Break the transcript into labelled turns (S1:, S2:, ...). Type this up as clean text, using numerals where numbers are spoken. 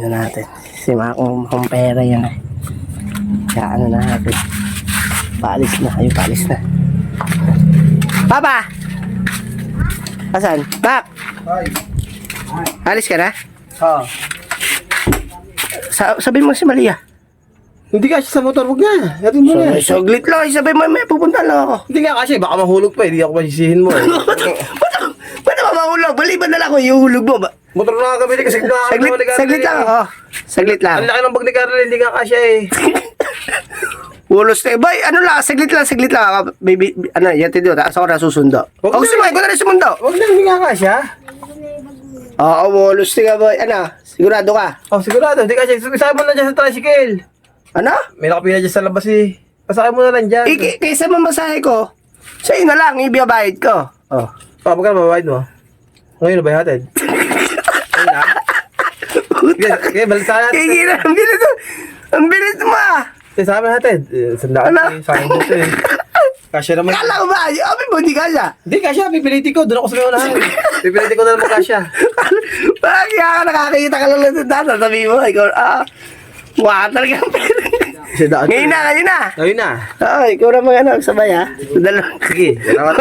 S1: Ano natin, si Makong pera yan eh. Kaya ano na natin, paalis na, ayun paalis na. Papa! Asan? Pak! Alis ka na?
S2: Oo.
S1: Sabihin mo si Malia.
S2: Hindi ka sa motor, huwag na. Yatin mo na.
S1: Saglit lang, sabihin mo, may pupunta lang ako.
S2: Hindi nga kasi, baka mahulog pa eh. Hindi ako masisihin mo eh.
S1: Ba't ba mahulog? Baliban na lang ako, iuhulog mo ba?
S2: Motor na nga kami kasi
S1: Saglit lang ako. Saglit lang.
S2: Ang laki ng bag ni Carl, hindi nga kasya eh.
S1: Ulos na, boy, ano lang, saglit lang ako. Baby, ano, yan tiyo, taas ako na susundo.
S2: Huwag
S1: O gusto mo, ikaw na rin sumundo.
S2: Huwag na, hindi nga kasya.
S1: Oo, ulos na boy. Ano, sigurado ka?
S2: Oh, sigurado, hindi kasya. Isama mo na dyan sa tricycle.
S1: Ano?
S2: May nakapila dyan sa labas eh. Pasakay mo na lang dyan.
S1: Kaysa mamasahe ko, sa'yo na lang, ibibayad ko. Oh.
S2: Oh, magkano mababayad mo? Ngayon na ba hatid? Ngayon na? Kaya balik tayo natin.
S1: Kaya ang bilis mo ah.
S2: Kaya sa amin hatid. Sandaan
S1: Ano?
S2: eh, sa akin dito eh. Kasya naman.
S1: Kala ko ba? Abi mo, hindi kaya.
S2: Hindi, kasya. Pipilitin ko. Doon ako sa may unahan. Pipilitin ko na naman kasya.
S1: Bakit ka nakakita ka lang ng tata? Sabi mo, ikaw, wala talaga ang pera.
S2: Kasi daan.
S1: Ngayon na.
S2: Ngayon na.
S1: Oo, ikaw na mga sabay ha. Dalawa.
S2: Sige. Salamat.